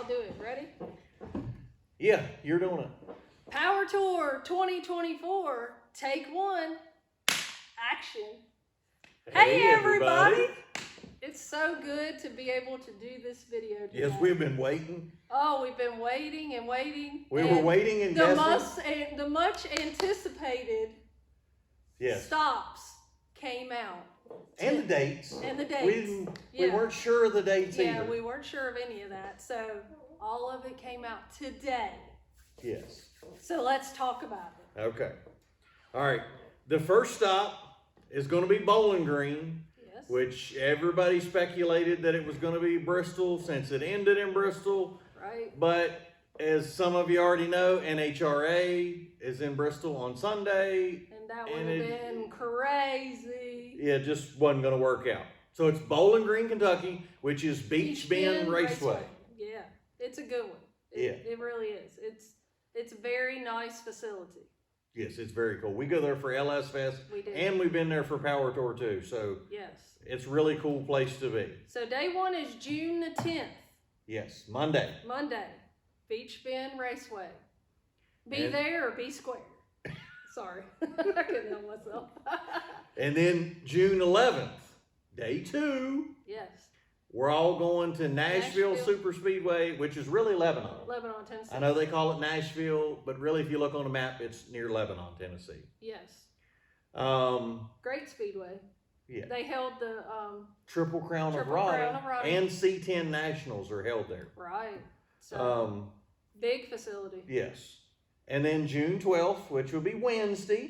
I'll do it. Ready? Yeah, you're doing it. Power Tour 2024, take one. Action. Hey everybody. It's so good to be able to do this video today. Yes, we've been waiting. Oh, we've been waiting and waiting. We were waiting and guessing. The much anticipated stops came out. And the dates. And the dates. We weren't sure of the dates either. Yeah, we weren't sure of any of that. So all of it came out today. Yes. So let's talk about it. Okay. All right. The first stop is going to be Bowling Green. Yes. Which everybody speculated that it was going to be Bristol since it ended in Bristol. Right. But as some of you already know, NHRA is in Bristol on Sunday. And that would have been crazy. Yeah, it just wasn't going to work out. So it's Bowling Green, Kentucky, which is Beach Bend Raceway. Yeah, it's a good one. It really is. It's a very nice facility. Yes, it's very cool. We go there for LS Fest. We do. And we've been there for Power Tour too. So yes, it's a really cool place to be. So day one is June the 10th. Yes, Monday. Beach Bend Raceway. Be there or be square. Sorry, I couldn't help myself. And then June 11th, day 2. Yes. We're all going to Nashville Super Speedway, which is really Lebanon. Lebanon, Tennessee. I know they call it Nashville, but really if you look on the map, it's near Lebanon, Tennessee. Yes. Great speedway. Yeah. They held the Triple Crown of Raleigh and C10 Nationals are held there. Right. So big facility. Yes. And then June 12th, which will be Wednesday.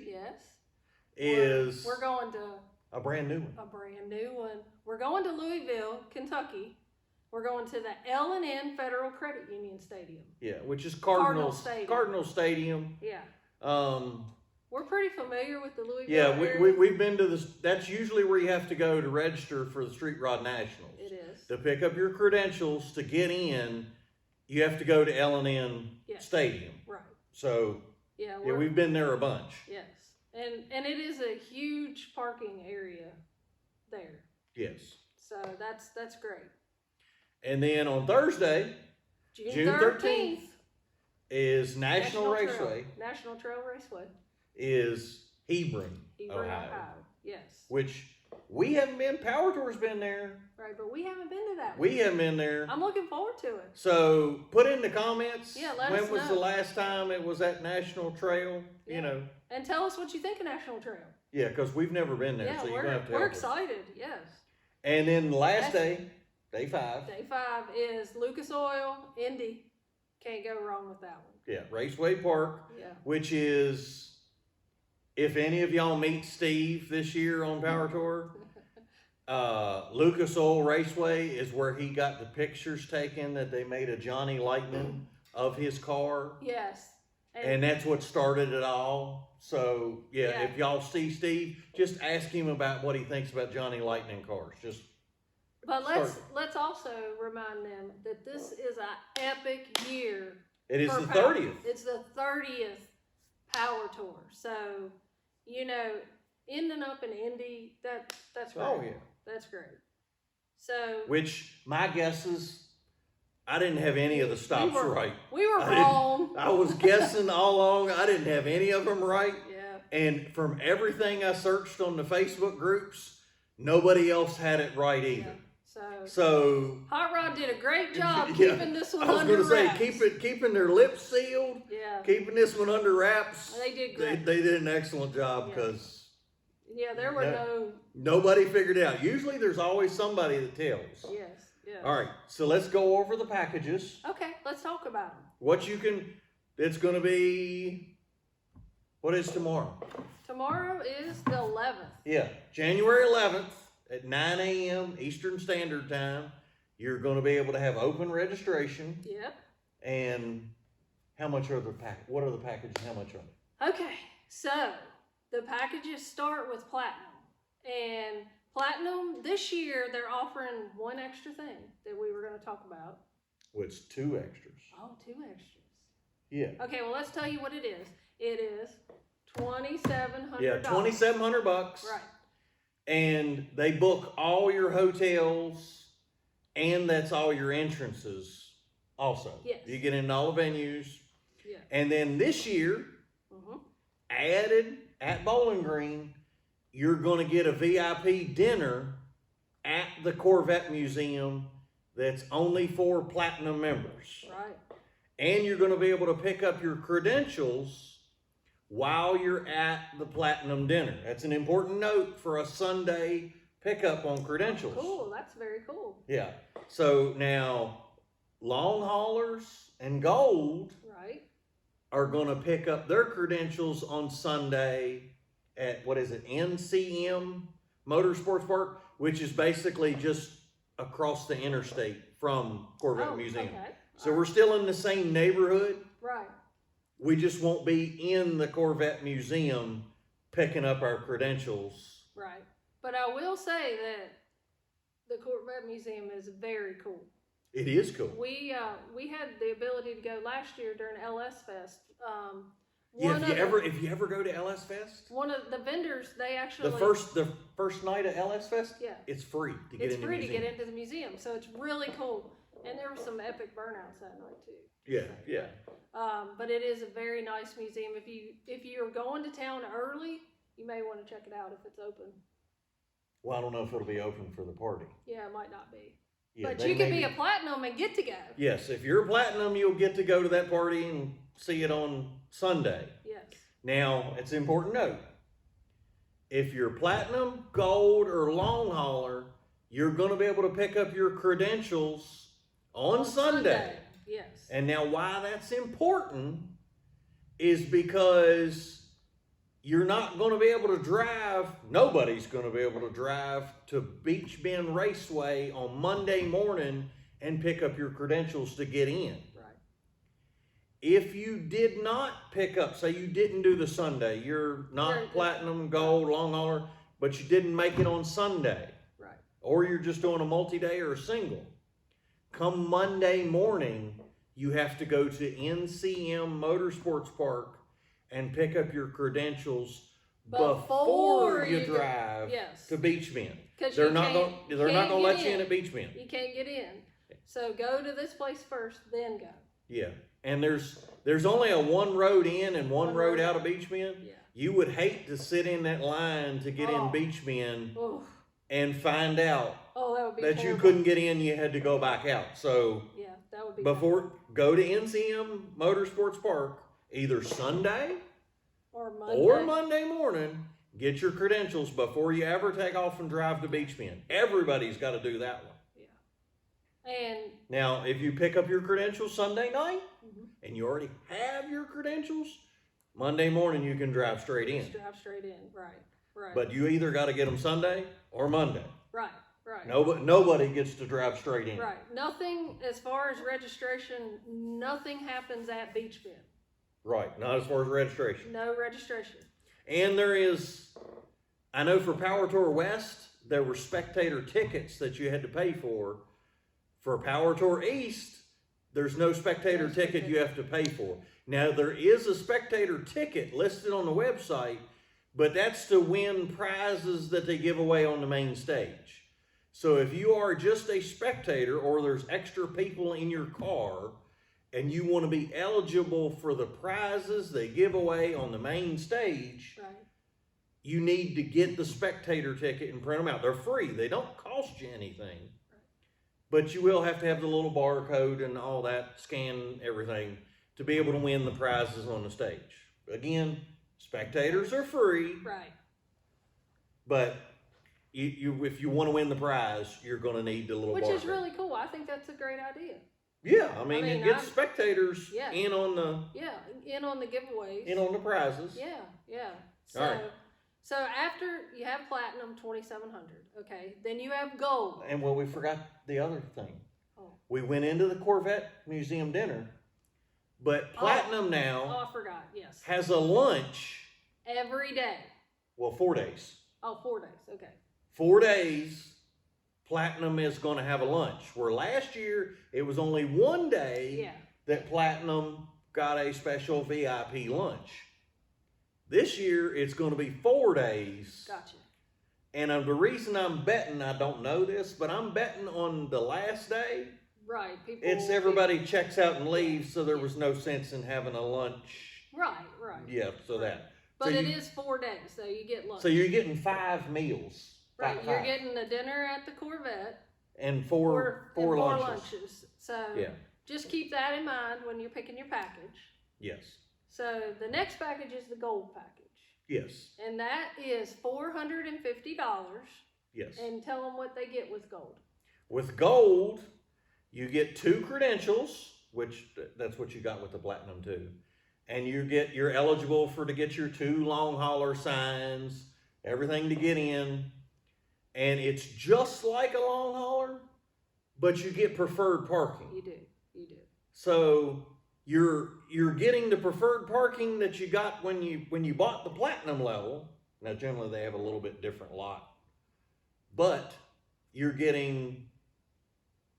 Yes. We're going to a brand new one. A brand new one. We're going to Louisville, Kentucky. We're going to the L&N Federal Credit Union Stadium. Yeah, which is Cardinal Stadium. Yeah. We're pretty familiar with the Louisville area. We've been to this. That's usually where you have to go to register for the Street Rod Nationals. It is. To pick up your credentials to get in, you have to go to L&N Stadium. Right. So, we've been there a bunch. Yes. And it is a huge parking area there. Yes. So that's great. And then on Thursday, June 13th, is National Raceway. National Trail Raceway. Is Hebron, Ohio. Yes. Which we haven't been. Power Tour's been there. Right, but we haven't been to that one. We haven't been there. I'm looking forward to it. So put in the comments. Yeah, let us know. When was the last time it was at National Trail? Yeah. You know. And tell us what you think of National Trail. Yeah, because we've never been there, so you're going to have to help we're excited, yes. And then the last day 5. Day 5 is Lucas Oil, Indy. Can't go wrong with that one. Yeah, Raceway Park, which is, if any of y'all meet Steve this year on Power Tour, Lucas Oil Raceway is where he got the pictures taken that they made a Johnny Lightning of his car. Yes. And that's what started it all. So, if y'all see Steve, just ask him about what he thinks about Johnny Lightning cars. But let's also remind them that this is an epic year. It is the 30th. It's the 30th Power Tour. So, ending up in Indy, that's great. Oh, yeah. That's great. So, which my guess is I didn't have any of the stops right. We were wrong. I was guessing all along. I didn't have any of them right. Yeah. And from everything I searched on the Facebook groups, nobody else had it right either. Yeah. So Hot Rod did a great job keeping this one under wraps. I was going to say, keeping their lips sealed. Yeah. Keeping this one under wraps. They did great. They did an excellent job because. Yeah, there were nobody figured it out. Usually there's always somebody that tells. Yes. Yeah. All right, so let's go over the packages. Okay, let's talk about them. It's going to be, what is tomorrow? Tomorrow is the 11th. Yeah, January 11th at 9 a.m. Eastern Standard Time. You're going to be able to have open registration. Yep. And what are the packages? How much are they? Okay, so the packages start with Platinum. And Platinum, this year, they're offering one extra thing that we were going to talk about. Well, it's 2 extras. Oh, 2 extras. Yeah. Okay, well, let's tell you what it is. It is $2,700. Yeah, $2,700. Right. And they book all your hotels, and that's all your entrances also. Yes. You get into all the venues. Yeah. And then this year, added at Bowling Green, you're going to get a VIP dinner at the Corvette Museum that's only for Platinum members. Right. And you're going to be able to pick up your credentials while you're at the Platinum dinner. That's an important note for a Sunday pickup on credentials. Cool. That's very cool. Yeah. So now, long haulers and gold are going to pick up their credentials on Sunday at, what is it, NCM Motorsports Park, which is basically just across the interstate from Corvette Museum. Okay. So we're still in the same neighborhood. Right. We just won't be in the Corvette Museum picking up our credentials. Right. But I will say that the Corvette Museum is very cool. It is cool. We had the ability to go last year during LS Fest. If you ever go to LS Fest, one of the vendors, they actually the first night of LS Fest, it's free to get into the museum. It's free to get into the museum, so it's really cool. And there were some epic burnouts that night too. Yeah. But it is a very nice museum. If you're going to town early, you may want to check it out if it's open. Well, I don't know if it'll be open for the party. Yeah, it might not be. Yeah, but you could be a platinum and get to go. Yes, if you're a platinum, you'll get to go to that party and see it on Sunday. Yes. Now, it's an important note. If you're platinum, gold, or long hauler, you're going to be able to pick up your credentials on Sunday. Yes. And now why that's important is because you're not going to be able to drive, nobody's going to be able to drive to Beach Bend Raceway on Monday morning and pick up your credentials to get in. Right. If you did not pick up, say you didn't do the Sunday, you're not platinum, gold, long hauler, but you didn't make it on Sunday. Right. Or you're just doing a multi-day or a single. Come Monday morning, you have to go to NCM Motorsports Park and pick up your credentials before you drive to Beach Bend. They're not going to let you in at Beach Bend. You can't get in. So go to this place first, then go. Yeah. And there's only a one road in and one road out of Beach Bend. Yeah. You would hate to sit in that line to get in Beach Bend and find out that you couldn't get in, you had to go back out. So yeah, that would be go to NCM Motorsports Park either Sunday or Monday morning. Get your credentials before you ever take off and drive to Beach Bend. Everybody's got to do that one. Yeah. And now, if you pick up your credentials Sunday night and you already have your credentials, Monday morning you can drive straight in. Just drive straight in, right. But you either got to get them Sunday or Monday. Right. Nobody gets to drive straight in. Right. Nothing, as far as registration, nothing happens at Beach Bend. Right. Not as far as registration. No registration. And there is, I know for Power Tour West, there were spectator tickets that you had to pay for. For Power Tour East, there's no spectator ticket you have to pay for. Now, there is a spectator ticket listed on the website, but that's to win prizes that they give away on the main stage. So if you are just a spectator or there's extra people in your car and you want to be eligible for the prizes they give away on the main stage, you need to get the spectator ticket and print them out. They're free. They don't cost you anything. But you will have to have the little barcode and all that, scan everything to be able to win the prizes on the stage. Again, spectators are free. Right. But if you want to win the prize, you're going to need the little barcode. Which is really cool. I think that's a great idea. Yeah, I mean it gets spectators in on the in on the giveaways, in on the prizes. Yeah. So, all right. So after you have platinum, 2,700. Okay, then you have gold. And well, we forgot the other thing. Oh. We went into the Corvette Museum dinner, but platinum now. Oh, I forgot. Yes. Has a lunch every day. Well, 4 days. Oh, 4 days. Okay. 4 days. Platinum is going to have a lunch. Where last year it was only 1 day that Platinum got a special VIP lunch. This year it's going to be 4 days. Gotcha. And the reason I'm betting, I don't know this, but I'm betting on the last day Right. People. It's everybody checks out and leaves, so there was no sense in having a lunch. Right. Right. Yeah, so that. But so it is 4 days, so you get lunch. So you're getting 5 meals. Right. Five. You're getting a dinner at the Corvette. And four lunches. So yeah. Just keep that in mind when you're picking your package. Yes. So the next package is the gold package. Yes. And that is $450. Yes. And tell them what they get with gold. With gold, you get 2 credentials, which that's what you got with the platinum too. And you're eligible to get your 2 long hauler signs, everything to get in. And it's just like a long hauler, but you get preferred parking. You do. So you're getting the preferred parking that you got when you bought the platinum level. Now generally they have a little bit different lot, but you're getting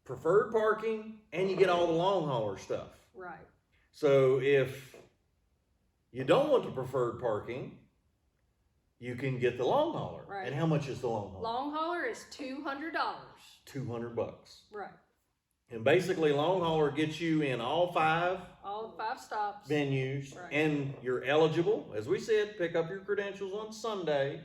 preferred parking and you get all the long hauler stuff. Right. So if you don't want the preferred parking, you can get the long hauler. Right. And how much is the long hauler? Long hauler is $200. $200. Right. And basically, long hauler gets you in all 5 stops, venues, right. And you're eligible, as we said, pick up your credentials on Sunday.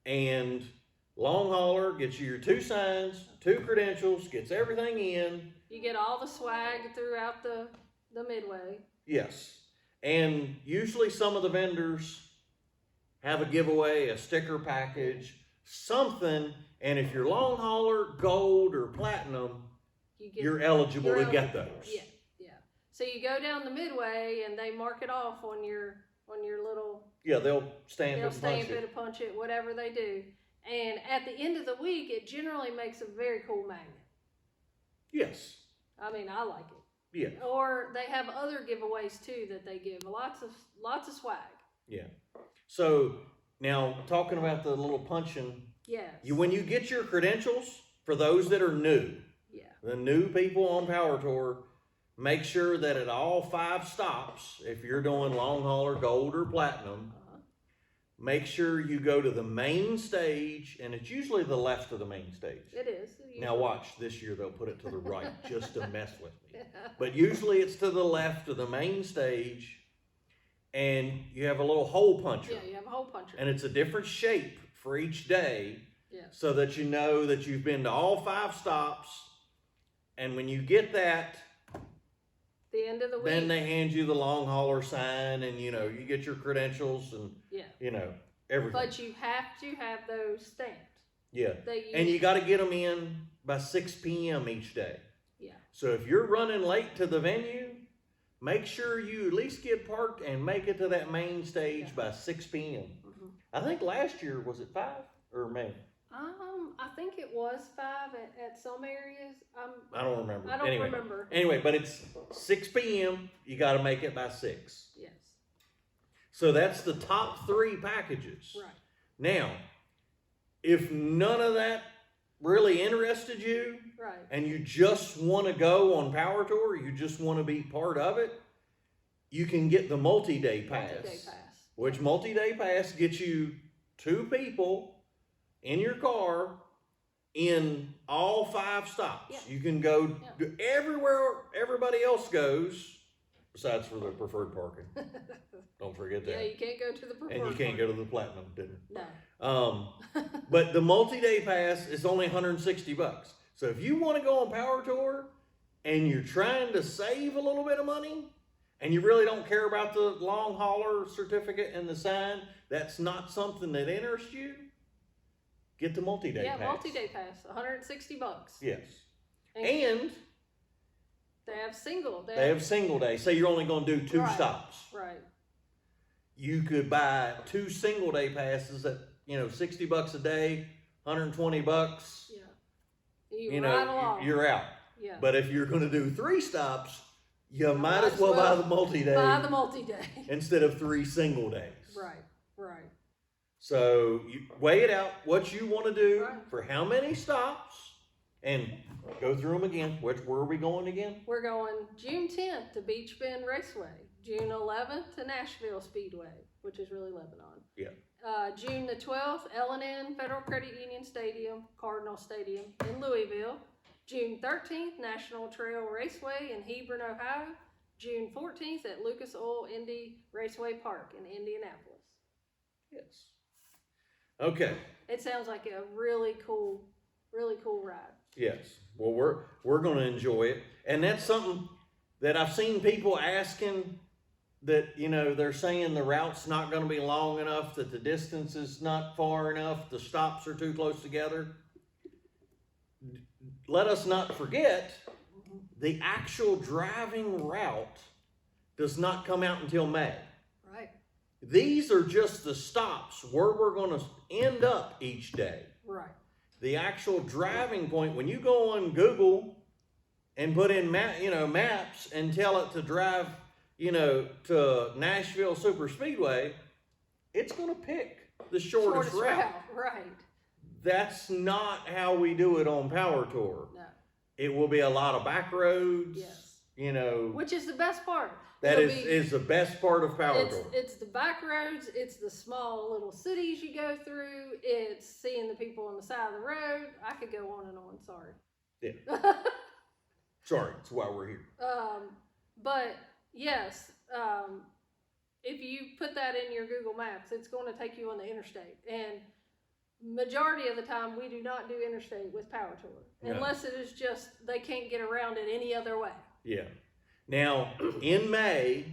And long hauler gets you your 2 signs, 2 credentials, gets everything in. You get all the swag throughout the midway. Yes, and usually some of the vendors have a giveaway, a sticker package, something. And if you're long hauler, gold, or platinum, you're eligible to get those. Yeah. So you go down the midway, and they mark it off on your little. Yeah, they'll stamp it, punch it, whatever they do. And at the end of the week, it generally makes a very cool magnet. Yes. I mean, I like it. Yeah. Or they have other giveaways too that they give. Lots of swag. Yeah. So now talking about the little punching. Yes. When you get your credentials, for those that are new, the new people on Power Tour, make sure that at all 5 stops, if you're doing long hauler, gold, or platinum, make sure you go to the main stage, and it's usually the left of the main stage. It is. Now watch, this year they'll put it to the right just to mess with me. But usually it's to the left of the main stage, and you have a little hole puncher. Yeah, you have a hole puncher. And it's a different shape for each day, so that you know that you've been to all 5 stops. And when you get that, the end of the week, then they hand you the long hauler sign, and you get your credentials and everything. But you have to have those stamped. Yeah. And you got to get them in by 6 p.m. each day. Yeah. So if you're running late to the venue, make sure you at least get parked and make it to that main stage by 6 p.m. I think last year, was it 5 or May? I think it was 5 at some areas. I don't remember. I don't remember. Anyway, but it's 6 p.m. You got to make it by 6. Yes. So that's the top 3 packages. Right. Now, if none of that really interested you, right, and you just want to go on Power Tour, you just want to be part of it, you can get the multi-day pass. Which multi-day pass gets you 2 people in your car in all 5 stops. Yeah. You can go everywhere everybody else goes, besides for the preferred parking. Don't forget that. Yeah, you can't go to the preferred. And you can't go to the platinum dinner. No. But the multi-day pass is only $160. So if you want to go on Power Tour and you're trying to save a little bit of money, and you really don't care about the long hauler certificate and the sign, that's not something that interests you, get the multi-day pass. Yeah, multi-day pass, $160. Yes. And they have single. They have single day. Say you're only going to do 2 stops. Right. You could buy 2 single day passes at $60 a day, $120. Yeah. You're out. Yeah. But if you're going to do 3 stops, you might as well buy the multi-day. Buy the multi-day. Instead of 3 single days. Right. So you weigh it out, what you want to do for how many stops, and go through them again. Where are we going again? We're going June 10th to Beach Bend Raceway. June 11th to Nashville Speedway, which is really Lebanon. Yeah. June the 12th, L&N Federal Credit Union Stadium, Cardinal Stadium in Louisville. June 13th, National Trail Raceway in Hebron, Ohio. June 14th at Lucas Oil Indy Raceway Park in Indianapolis. Yes. Okay. It sounds like a really cool ride. Yes. Well, we're going to enjoy it, and that's something that I've seen people asking. That, you know, they're saying the route's not going to be long enough, that the distance is not far enough, the stops are too close together. Let us not forget, the actual driving route does not come out until May. Right. These are just the stops where we're going to end up each day. Right. The actual driving point, when you go on Google and put in maps and tell it to drive, to Nashville Super Speedway, it's going to pick the shortest route. Right. That's not how we do it on Power Tour. No. It will be a lot of back roads. Yes. Which is the best part. That is the best part of Power Tour. It's the back roads. It's the small little cities you go through. It's seeing the people on the side of the road. I could go on and on. Sorry. Yeah. Sorry. That's why we're here. But yes, if you put that in your Google Maps, it's going to take you on the interstate. And majority of the time, we do not do interstate with Power Tour. Unless it is just, they can't get around it any other way. Yeah. Now, in May,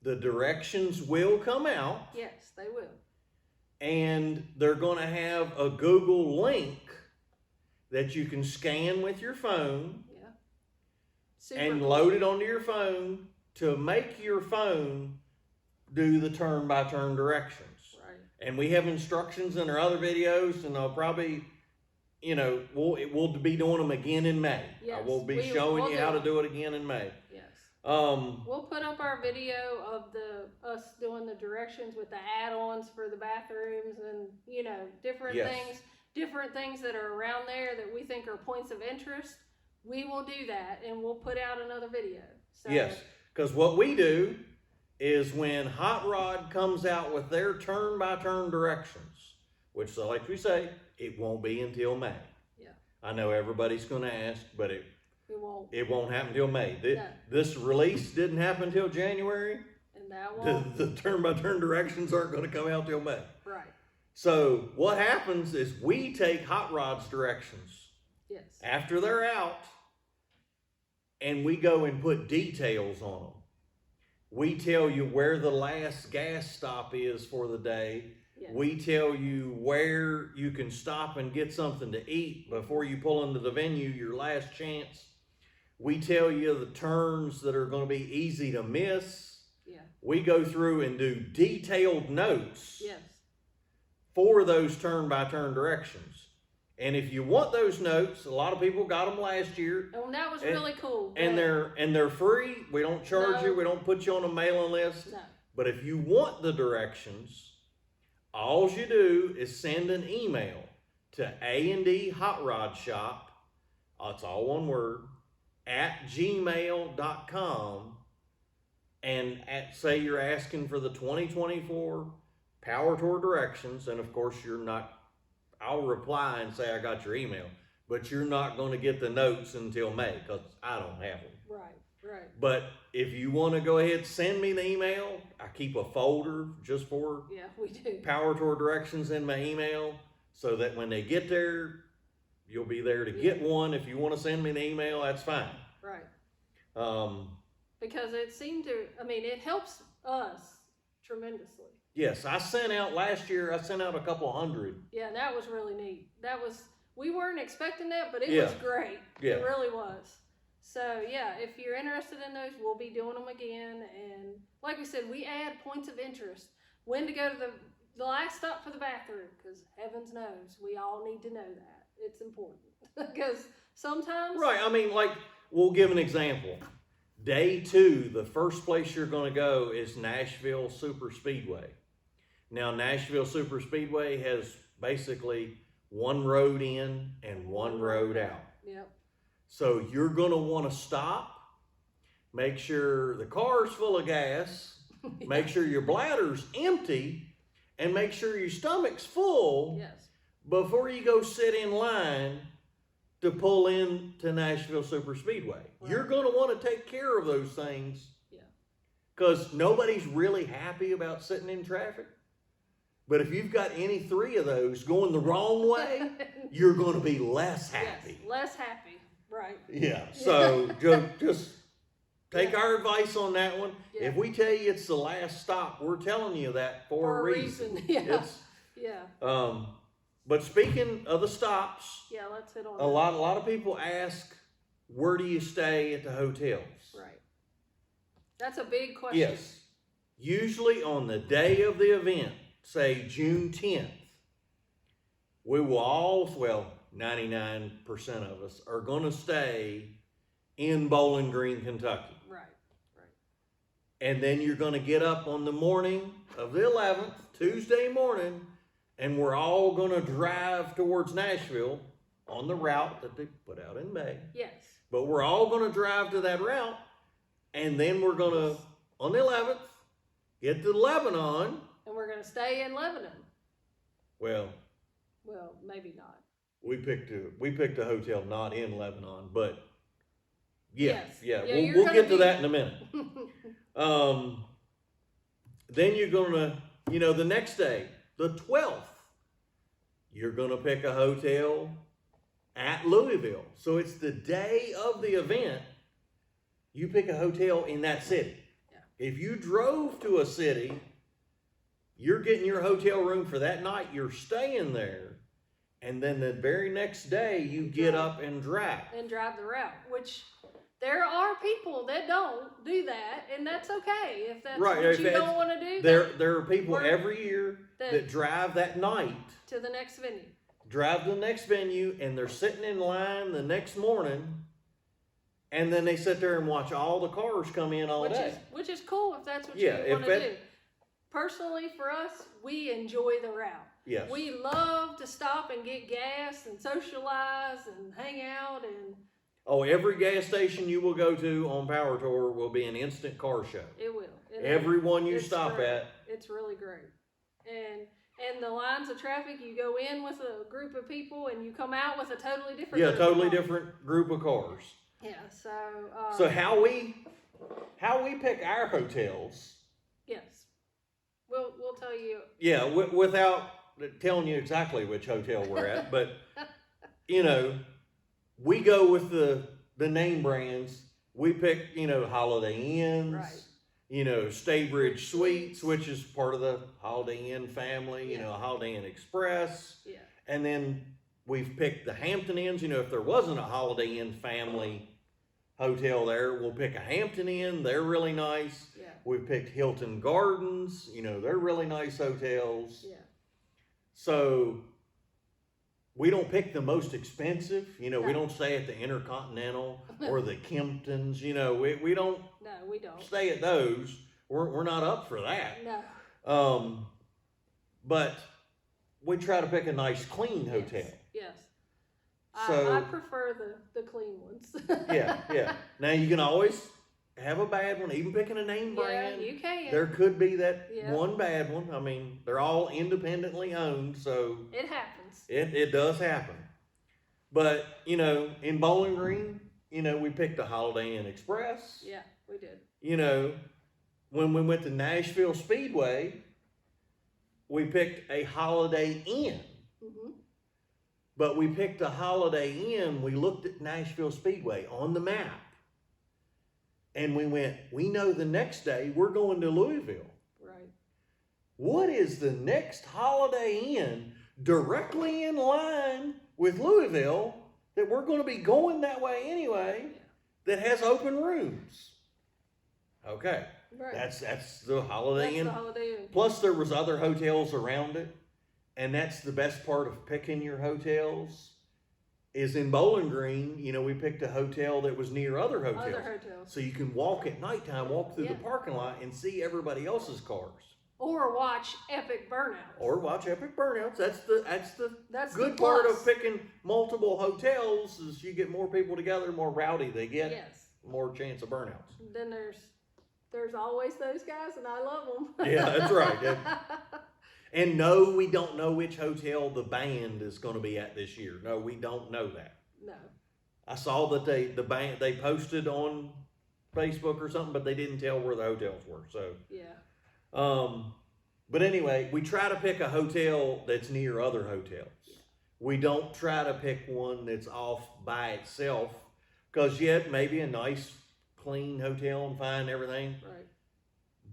the directions will come out. Yes, they will. And they're going to have a Google link that you can scan with your phone. Yeah. And load it onto your phone to make your phone do the turn-by-turn directions. Right. And we have instructions in our other videos, and I'll probably, we'll be doing them again in May. Yes, I will be showing you how to do it again in May. Yes. We'll put up our video of us doing the directions with the add-ons for the bathrooms and, different things that are around there that we think are points of interest. We will do that, and we'll put out another video. So, yes, because what we do is when Hot Rod comes out with their turn-by-turn directions, which, like we say, it won't be until May. Yeah. I know everybody's going to ask, but it won't happen until May. No. This release didn't happen until January. And that won't. The turn-by-turn directions aren't going to come out till May. Right. So what happens is we take Hot Rod's directions. Yes. After they're out, and we go and put details on them. We tell you where the last gas stop is for the day. Yes. We tell you where you can stop and get something to eat before you pull into the venue, your last chance. We tell you the turns that are going to be easy to miss. Yeah. We go through and do detailed notes. Yes. For those turn-by-turn directions. And if you want those notes, a lot of people got them last year. Oh, and that was really cool. And they're free. We don't charge you. We don't put you on a mailing list. No. But if you want the directions, all you do is send an email to A&D Hot Rod Shop. It's all one word, @gmail.com. And say you're asking for the 2024 Power Tour directions. And of course, I'll reply and say I got your email, but you're not going to get the notes until May because I don't have them. Right. But if you want to go ahead, send me the email. I keep a folder just for we do. Power Tour directions in my email so that when they get there, you'll be there to get one. If you want to send me an email, that's fine. Right. Because it helps us tremendously. Yes, last year, I sent out a couple hundred. Yeah, that was really neat. We weren't expecting that, but it was great. Yeah. It really was. So, if you're interested in those, we'll be doing them again. And like we said, we add points of interest. When to go to the last stop for the bathroom, because heavens knows, we all need to know that. It's important. Because sometimes... Right, we'll give an example. Day 2, the first place you're going to go is Nashville Super Speedway. Now, Nashville Super Speedway has basically one road in and one road out. Yep. So you're going to want to stop, make sure the car's full of gas, make sure your bladder's empty, and make sure your stomach's full Yes. before you go sit in line to pull in to Nashville Super Speedway. Right. You're going to want to take care of those things. Yeah. Because nobody's really happy about sitting in traffic. But if you've got any three of those going the wrong way, you're going to be less happy. Yes, less happy. Right. Yeah. So just take our advice on that one. Yeah. If we tell you it's the last stop, we're telling you that for a reason. Yeah. It's, Yeah. But speaking of the stops, Yeah, let's hit on a lot of people ask, where do you stay at the hotels? Right. That's a big question. Yes. Usually on the day of the event, say June 10th, we will all, well, 99% of us are going to stay in Bowling Green, Kentucky. Right. And then you're going to get up on the morning of the 11th, Tuesday morning, and we're all going to drive towards Nashville on the route that they put out in May. Yes. But we're all going to drive to that route, and then we're going to, on the 11th, get to Lebanon. And we're going to stay in Lebanon. Well, maybe not. we picked a hotel not in Lebanon, but yeah, Yes. yeah, Yeah, we'll get to that in a minute. Then you're gonna, the next day, the 12th, you're gonna pick a hotel at Louisville. So it's the day of the event. You pick a hotel in that city. Yeah. If you drove to a city, you're getting your hotel room for that night. You're staying there. And then the very next day, you get up and drive. And drive the route, which there are people that don't do that, and that's okay. If that's Right, what if you it's- don't want to do, There are people Or- every year that- that drive that night, to the next venue. drive to the next venue, and they're sitting in line the next morning, and then they sit there and watch all the cars come in all day. Which is cool if that's what Yeah, you if want to that- do. Personally, for us, we enjoy the route. Yes. We love to stop and get gas and socialize and hang out and Oh, every gas station you will go to on Power Tour will be an instant car show. it will. Every one you It's stop great. at. It's really great. And the lines of traffic, you go in with a group of people and you come out with a totally different Yeah, group of totally cars. different group of cars. Yeah, So how we pick our hotels? yes. We'll tell you. Yeah, without telling you exactly which hotel we're at, but we go with the name brands. We pick, Holiday Inns, Right. Staybridge Suites, which is part of the Holiday Inn family, Yeah. Holiday Inn Express. Yeah. And then we've picked the Hampton Inns. If there wasn't a Holiday Inn family hotel there, we'll pick a Hampton Inn. They're really nice. Yeah. We picked Hilton Gardens. They're really nice hotels. Yeah. So we don't pick the most expensive. We No. don't stay at the Intercontinental or the Kimptons. We don't No, we don't. stay at those. We're not up for that. No. But we try to pick a nice, clean hotel. Yes. So- I prefer the clean ones. Yeah. Now you can always have a bad one, even picking a name Yeah, brand. you can. There could be that Yeah. one bad one. I mean, they're all independently owned, so It happens. it does happen. But, in Bowling Green, we picked a Holiday Inn Express. Yeah, we did. When we went to Nashville Speedway, we picked a Holiday Inn. Mm-hmm. But we picked a Holiday Inn. We looked at Nashville Speedway on the map. And we know the next day we're going to Louisville. Right. What is the next Holiday Inn directly in line with Louisville that we're going to be going that way anyway that has open rooms? Okay. Right. That's the Holiday Inn. The Holiday Inn. Plus there was other hotels around it. And that's the best part of picking your hotels is in Bowling Green, we picked a hotel that was near other hotels. Other hotels. So you can walk at nighttime, walk through Yeah. the parking lot and see everybody else's cars. Or watch epic burnouts. Or watch epic burnouts. That's the That's good the part plus. of picking multiple hotels is you get more people together, the more rowdy they get, Yes. more chance of burnouts. Then there's always those guys, and I love them. Yeah, that's right. And no, we don't know which hotel the band is going to be at this year. No, we don't know that. No. I saw that they posted on Facebook or something, but they didn't tell where the hotels were. So yeah. But anyway, we try to pick a hotel that's near other hotels. Yeah. We don't try to pick one that's off by itself, because yet maybe a nice, clean hotel and fine and everything. Right.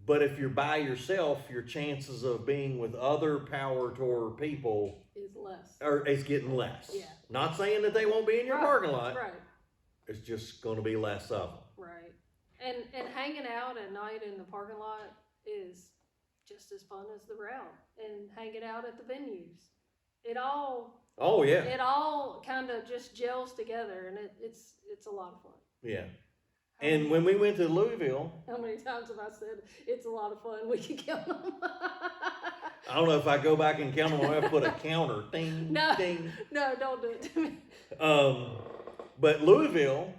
But if you're by yourself, your chances of being with other Power Tour people is getting less. Yeah. Not saying that they won't be in your parking lot. Right. It's just going to be less of them. Right. And hanging out at night in the parking lot is just as fun as the route, and hanging out at the venues. It all kind of just gels together, and it's a lot of fun. Yeah. And when we went to Louisville, how many times have I said it's a lot of fun? We can count them. I don't know if I go back and count them. I have to put a counter. Ding, ding. No, don't do it to me. But Louisville,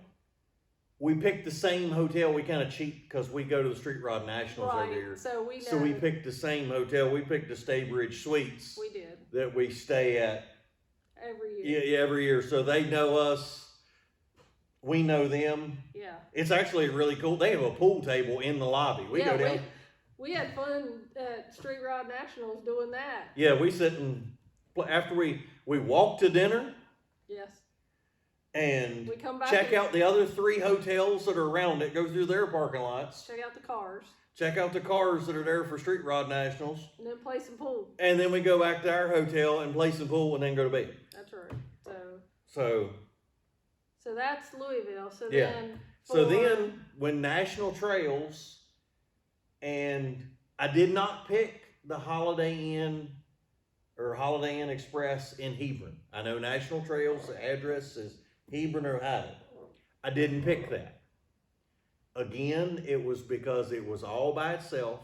we picked the same hotel. We kind of cheat because we go to the Street Rod Nationals every year. So we know. So we picked the same hotel. We picked the Staybridge Suites. We did. That we stay at every year. Yeah, every year. So they know us. We know them. Yeah. It's actually really cool. They have a pool table in the lobby. We go down. We had fun at Street Rod Nationals doing that. Yeah, we sit and after we walk to dinner. Yes. And we come back check out the other 3 hotels that are around it. Go through their parking lots. Check out the cars. Check out the cars that are there for Street Rod Nationals. And then play some pool. And then we go back to our hotel and play some pool and then go to bed. That's right. So that's Louisville. So then when National Trails, and I did not pick the Holiday Inn or Holiday Inn Express in Hebron. I know National Trails, the address is Hebron, Ohio. I didn't pick that. Again, it was because it was all by itself.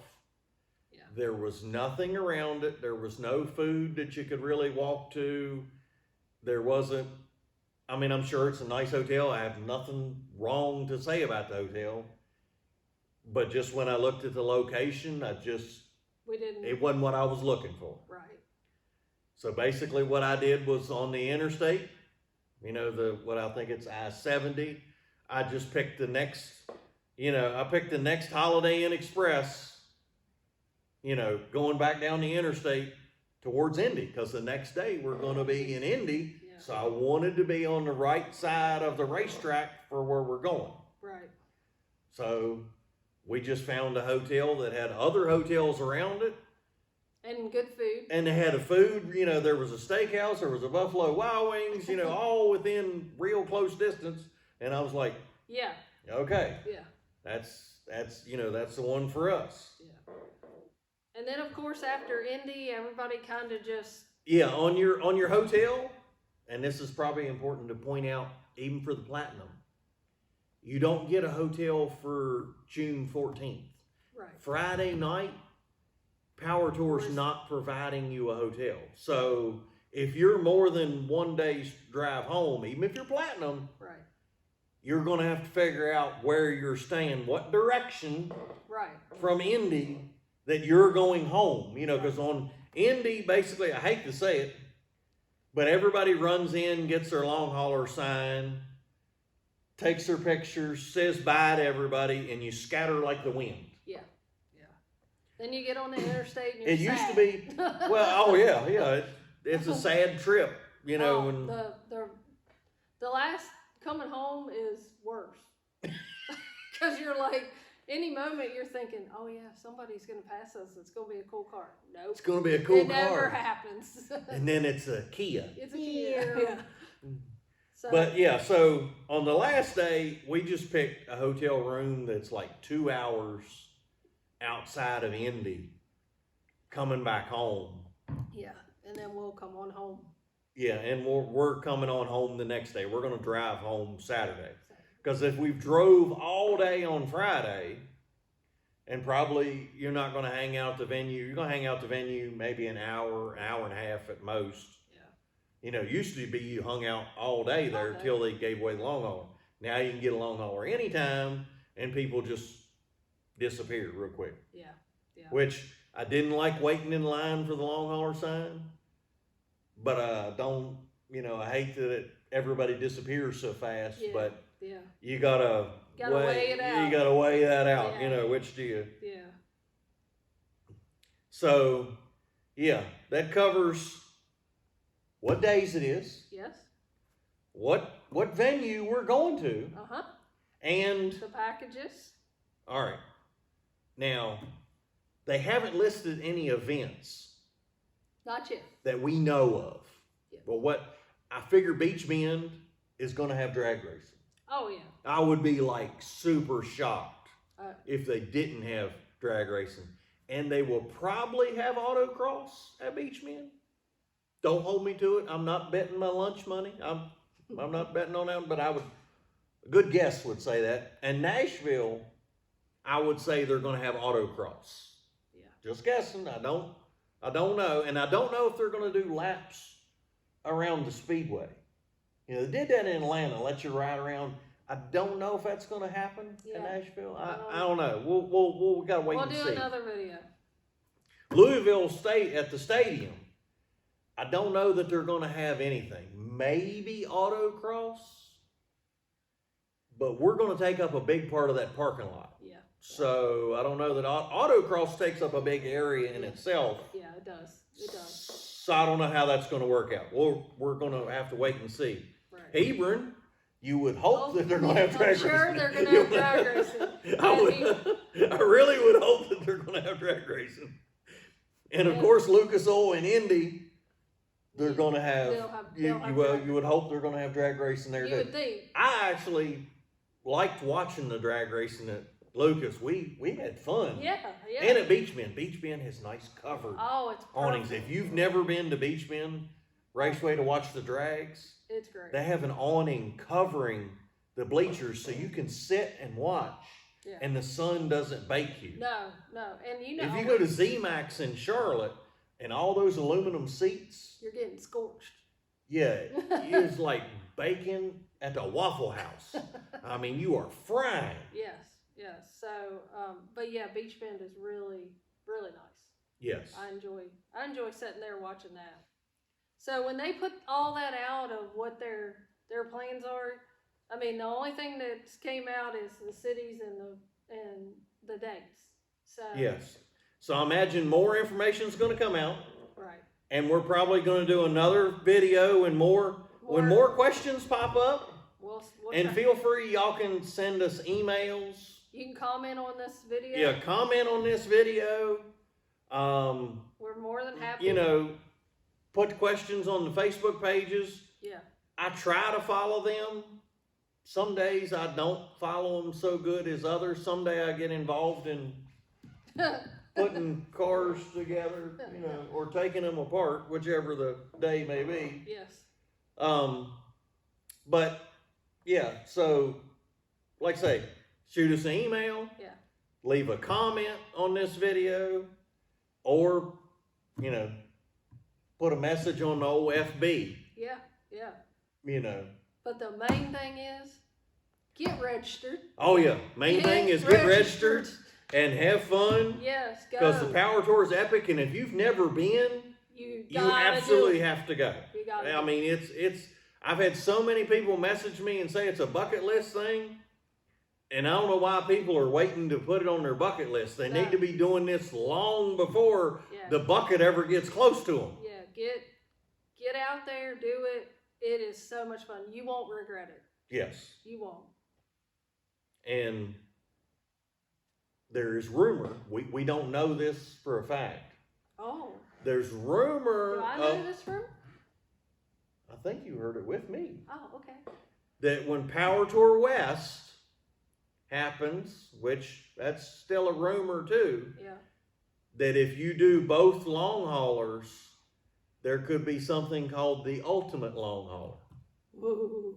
Yeah. There was nothing around it. There was no food that you could really walk to. There wasn't, I mean, I'm sure it's a nice hotel. I have nothing wrong to say about the hotel. But just when I looked at the location, it wasn't what I was looking for. Right. So basically what I did was on the interstate, what I think it's I-70, I just picked the next, I picked the next Holiday Inn Express, going back down the interstate towards Indy, because the next day we're going to be in Indy. Yeah. So I wanted to be on the right side of the racetrack for where we're going. Right. So we just found a hotel that had other hotels around it. And good food. And they had a food, there was a steakhouse, there was a Buffalo Wild Wings, all within real close distance. And I was like, yeah. Okay. Yeah. That's the one for us. Yeah. And then of course after Indy, everybody kind of just. Yeah, on your hotel, and this is probably important to point out, even for the Platinum, you don't get a hotel for June 14th. Right. Friday night, Power Tour's not providing you a hotel. So if you're more than one day's drive home, even if you're Platinum, right, you're going to have to figure out where you're staying, what direction from Indy that you're going home. Because on Indy, basically, I hate to say it, but everybody runs in, gets their long hauler sign, takes their pictures, says bye to everybody, and you scatter like the wind. Yeah. Then you get on the interstate and you're It sad. used to be, well, it's a sad trip, when the last coming home is worse. Because you're like, any moment you're thinking, oh yeah, somebody's going to pass us. It's going to be a cool car. Nope. It's going to be a cool car. It never happens. And then it's a Kia. It's a Kia. Yeah. So on the last day, we just picked a hotel room that's like 2 hours outside of Indy, coming back home. Yeah, and then we'll come on home. Yeah, and we're coming on home the next day. We're going to drive home Saturday. Because if we drove all day on Friday, and probably you're not going to hang out at the venue, you're going to hang out at the venue maybe an hour and a half at most. Used to be you hung out all day there until they gave away the long hauler. Now you can get a long hauler anytime, and people just disappear real quick. Yeah. Which I didn't like waiting in line for the long hauler sign, but I hate that everybody disappears so fast, Yeah. but Yeah. you gotta weigh it out. You gotta weigh that out. Yeah. You know, which do you? Yeah. So, yeah, that covers what days it is, Yes. what venue we're going to, and the packages. All right. Now, they haven't listed any events Not yet. that we know of. Yeah. But what I figure Beach Bend is going to have drag racing. Oh yeah. I would be like super shocked if they didn't have drag racing. And they will probably have autocross at Beach Bend. Don't hold me to it. I'm not betting my lunch money. I'm not betting on that, but a good guess would say that. And Nashville, I would say they're going to have autocross. Yeah. Just guessing. I don't know. And I don't know if they're going to do laps around the speedway. You know, they did that in Atlanta, let you ride around. I don't know if that's going to happen in Nashville. I don't know. We got to wait and see. We'll do another video. Louisville State at the stadium. I don't know that they're going to have anything. Maybe autocross, but we're going to take up a big part of that parking lot. Yeah. So I don't know that autocross takes up a big area in itself. Yeah, it does. It does. So I don't know how that's going to work out. We're going to have to wait and see. Right. Hebron, you would hope that they're going to have drag racing. I'm sure they're going to have drag racing. I really would hope that they're going to have drag racing. And of course, Lucas Oil and Indy, they're going to have. You would hope they're going to have drag racing there too. You would think. I actually liked watching the drag racing at Lucas. We had fun. Yeah. And at Beach Bend. Beach Bend has nice covered it's awnings. If you've never been to Beach Bend Raceway to watch the drags, it's great. they have an awning covering the bleachers so you can sit and watch. Yeah. And the sun doesn't bake you. No. And you know, if you go to Z-Max in Charlotte and all those aluminum seats, you're getting scorched. Yeah, it's like bacon at the Waffle House. I mean, you are frying. Yes. So, but yeah, Beach Bend is really, really nice. Yes. I enjoy sitting there watching that. So when they put all that out of what their plans are, I mean, the only thing that's came out is the cities and the dates. So yes. So I imagine more information is going to come out. Right. And we're probably going to do another video when more questions pop up. We'll and feel free, y'all can send us emails. You can comment on this video. Yeah, comment on this video. We're more than happy. You know, put questions on the Facebook pages. Yeah. I try to follow them. Some days I don't follow them so good as others. Someday I get involved in putting cars together, you know, or taking them apart, whichever the day may be. Yes. But yeah, so like I say, shoot us an email. Yeah. Leave a comment on this video, or, you know, put a message on the old FB. Yeah. You know. But the main thing is, get registered. Oh yeah, main thing is get registered and have fun. Yes, go. Because the Power Tour is epic, and if you've never been, you absolutely have to go. You gotta I mean, it's. I've had so many people message me and say it's a bucket list thing, and I don't know why people are waiting to put it on their bucket list. They need to be doing this long before the bucket ever gets close to them. Yeah, get out there, do it. It is so much fun. You won't regret it. Yes. You won't. And there's rumor. We don't know this for a fact. Oh. There's rumor. Do I know this rumor? I think you heard it with me. Oh, okay. That when Power Tour West happens, which that's still a rumor too. Yeah. That if you do both long haulers, there could be something called the ultimate long hauler. Woo.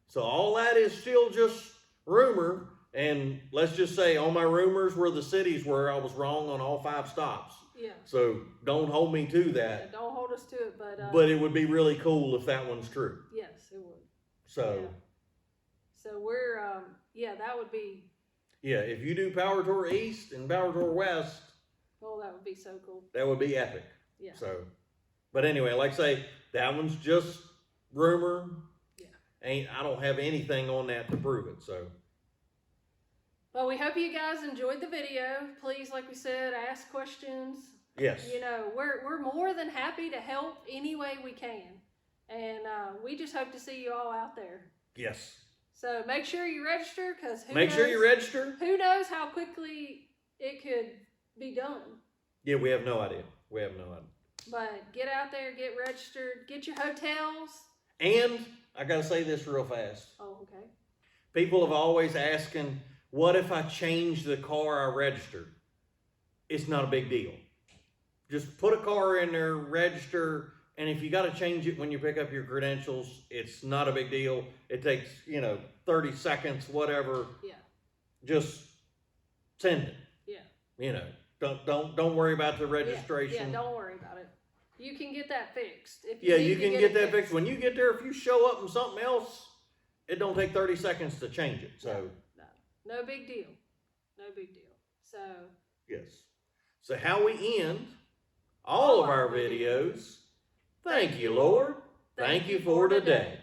So all that is still just rumor. And let's just say all my rumors were the cities where I was wrong on all 5 stops. Yeah. So don't hold me to that. Yeah, don't hold us to it, but it would be really cool if that one's true. Yes, it would. So. Yeah. So we're that would be. Yeah, if you do Power Tour East and Power Tour West. Oh, that would be so cool. That would be epic. Yeah. So, but anyway, like I say, that one's just rumor. Yeah. I don't have anything on that to prove it. So. Well, we hope you guys enjoyed the video. Please, like we said, ask questions. Yes. You know, we're more than happy to help any way we can. And we just hope to see you all out there. Yes. So make sure you register, because make sure you register. Who knows how quickly it could be done. Yeah, we have no idea. We have no idea. But get out there, get registered, get your hotels. And I got to say this real fast. Oh, okay. People have always asking, what if I change the car I registered? It's not a big deal. Just put a car in there, register, and if you got to change it when you pick up your credentials, it's not a big deal. It takes, 30 seconds, whatever. Yeah. Just send it. Yeah. Don't worry about the registration. Yeah, don't worry about it. You can get that fixed. You can get that fixed. When you get there, if you show up in something else, it don't take 30 seconds to change it. So no big deal. No big deal. So yes. So how we end all of our videos. Thank you, Lord. Thank you for today.